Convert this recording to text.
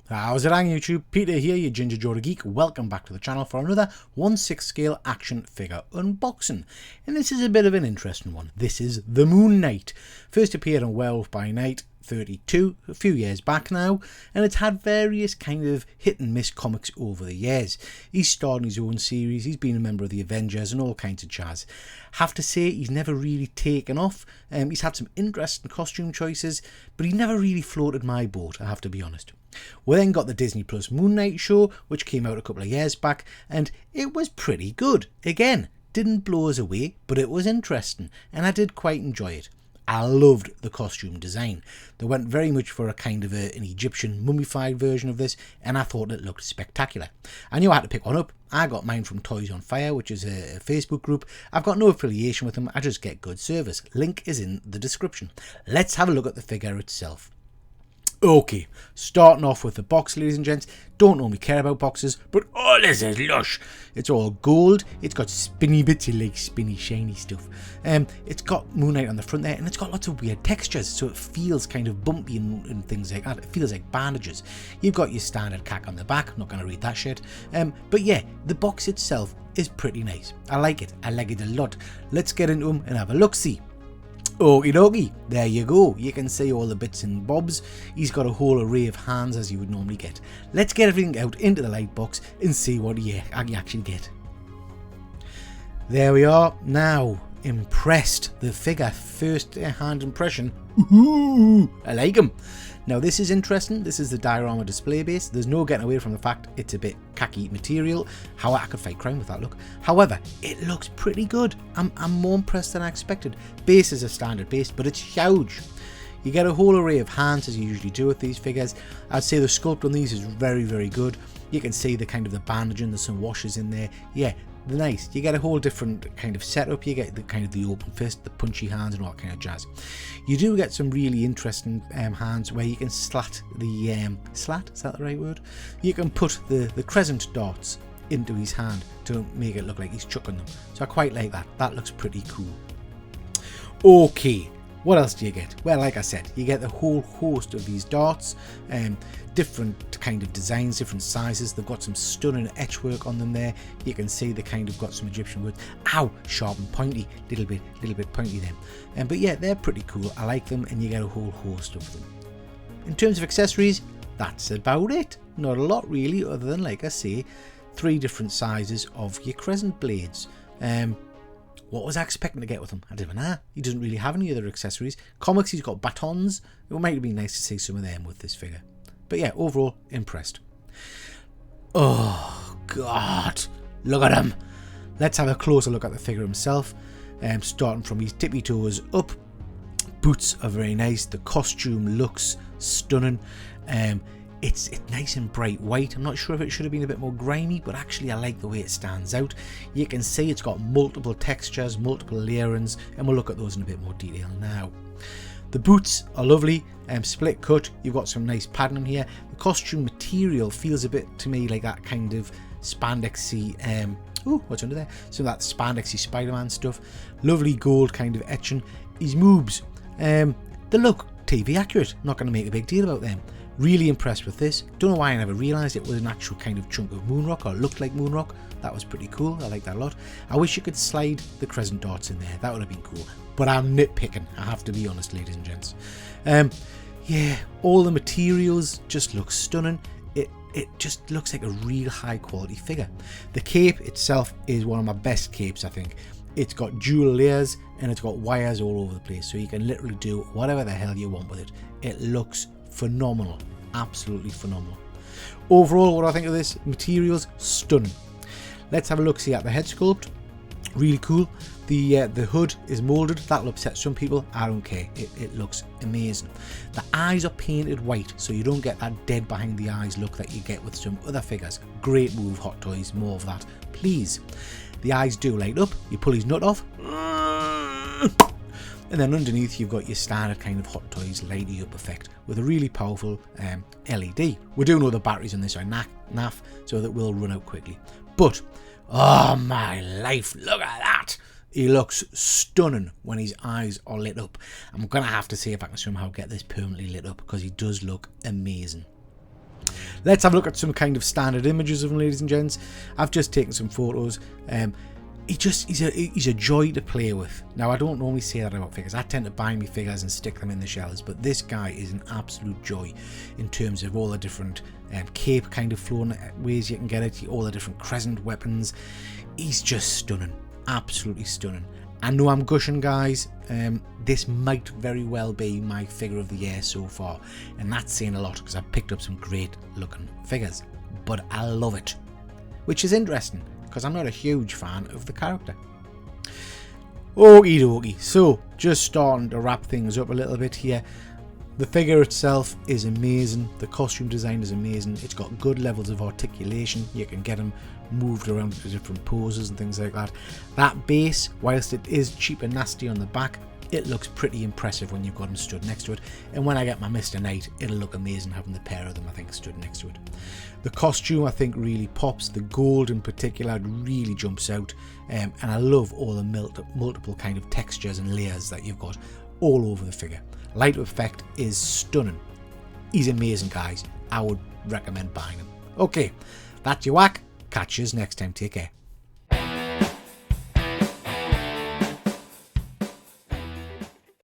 How's it on YouTube? Peter here, your Ginger Joe the Geek. Welcome back to the channel for another 1/6 scale action figure unboxing. And this is a bit of an interesting one. This is the Moon Knight. First appeared on Werewolf by Night 32 a few years back now, and it's had various kind of hit and miss comics over the years. He's starred in his own series, he's been a member of the Avengers and all kinds of jazz. Have to say, he's never really taken off. He's had some interesting costume choices, but he never really floated my boat, I have to be honest. We then got the Disney Plus Moon Knight show, which came out a couple of years back, and it was pretty good. Again, didn't blow us away, but it was interesting, and I did quite enjoy it. I loved the costume design. They went very much for a kind of an Egyptian mummified version of this, and I thought it looked spectacular. I knew I had to pick one up. I got mine from Toys on Fire, which is a Facebook group. I've got no affiliation with them, I just get good service. Link is in the description. Let's have a look at the figure itself. Okay, starting off with the box, ladies and gents. Don't normally care about boxes, but oh, this is lush. It's all gold. It's got spinny bits, you like spinny, shiny stuff. It's got Moon Knight on the front there, and it's got lots of weird textures, so it feels kind of bumpy and things like that. It feels like bandages. You've got your standard cack on the back. I'm not going to read that shit. But yeah, the box itself is pretty nice. I like it. I like it a lot. Let's get into them and have a look-see. Okie dokie, there you go. You can see all the bits and bobs. He's got a whole array of hands as you would normally get. Let's get everything out into the light box and see what you actually get. There we are. Now, impressed. The figure, first hand impression. Ooh, I like him. Now this is interesting. This is the diorama display base. There's no getting away from the fact it's a bit khaki material. How I could fight crime with that look. However, it looks pretty good. I'm more impressed than I expected. Base is a standard base, but it's huge. You get a whole array of hands as you usually do with these figures. I'd say the sculpt on these is very, very good. You can see the kind of the bandaging, there's some washes in there. Yeah, nice. You get a whole different kind of setup. You get the kind of the open fist, the punchy hands and all that kind of jazz. You do get some really interesting hands where you can slat the slat, is that the right word? You can put the crescent darts into his hand to make it look like he's chucking them. So I quite like that. That looks pretty cool. Okay, what else do you get? Well, like I said, you get the whole host of these darts, different kind of designs, different sizes. They've got some stunning etch work on them there. You can see they kind of got some Egyptian wood. Ow, sharp and pointy, little bit pointy then. But yeah, they're pretty cool. I like them, and you get a whole host of them. In terms of accessories, that's about it. Not a lot really, other than, like I say, 3 different sizes of your crescent blades. What was I expecting to get with him? I didn't know. He doesn't really have any other accessories. Comics, he's got batons. It might be nice to see some of them with this figure. But yeah, overall, impressed. Oh, God. Look at him. Let's have a closer look at the figure himself. Starting from his tippy toes up. Boots are very nice. The costume looks stunning. It's nice and bright white. I'm not sure if it should have been a bit more grimy, but actually I like the way it stands out. You can see it's got multiple textures, multiple layerings, and we'll look at those in a bit more detail now. The boots are lovely, split cut. You've got some nice padding here. The costume material feels a bit to me like that kind of spandexy, what's under there? Some of that spandexy Spider-Man stuff. Lovely gold kind of etching. His moobs, they look TV accurate. Not going to make a big deal about them. Really impressed with this. Don't know why I never realised it was an actual kind of chunk of moon rock, or looked like moon rock. That was pretty cool. I like that a lot. I wish you could slide the crescent darts in there. That would have been cool. But I'm nitpicking, I have to be honest, ladies and gents. Yeah, all the materials just look stunning. It just looks like a real high quality figure. The cape itself is one of my best capes, I think. It's got dual layers and it's got wires all over the place, so you can literally do whatever the hell you want with it. It looks phenomenal, absolutely phenomenal. Overall, what do I think of this? Materials, stunning. Let's have a look, see at the head sculpt. Really cool. The hood is molded. That'll upset some people. I don't care. It looks amazing. The eyes are painted white, so you don't get that dead behind the eyes look that you get with some other figures. Great move, Hot Toys. More of that, please. The eyes do light up. You pull his nut off, and then underneath you've got your standard kind of Hot Toys lighty up effect with a really powerful LED. We do know the batteries on this are naff, so that will run out quickly. But oh my life, look at that! He looks stunning when his eyes are lit up. I'm gonna have to see if I can somehow get this permanently lit up, because he does look amazing. let's have a look at some kind of standard images of him, ladies and gents. I've just taken some photos. He's a joy to play with. Now, I don't normally say that about figures. I tend to buy me figures and stick them in the shelves, but this guy is an absolute joy in terms of all the different cape kind of flowing ways you can get it, all the different crescent weapons. He's just stunning, absolutely stunning. I know I'm gushing, guys. This might very well be my figure of the year so far, and that's saying a lot because I've picked up some great looking figures, but I love it, which is interesting because I'm not a huge fan of the character. Okie dokie, so just starting to wrap things up a little bit here. The figure itself is amazing, the costume design is amazing, it's got good levels of articulation, you can get him moved around to different poses and things like that. That base, whilst it is cheap and nasty on the back, it looks pretty impressive when you've got him stood next to it, and when I get my Mr. Knight, it'll look amazing having the pair of them, I think, stood next to it. The costume, I think, really pops. The gold in particular really jumps out, and I love all the multiple kind of textures and layers that you've got all over the figure. Light effect is stunning. He's amazing, guys. I would recommend buying him. Okay, that's your whack. Catch you next time. Take care.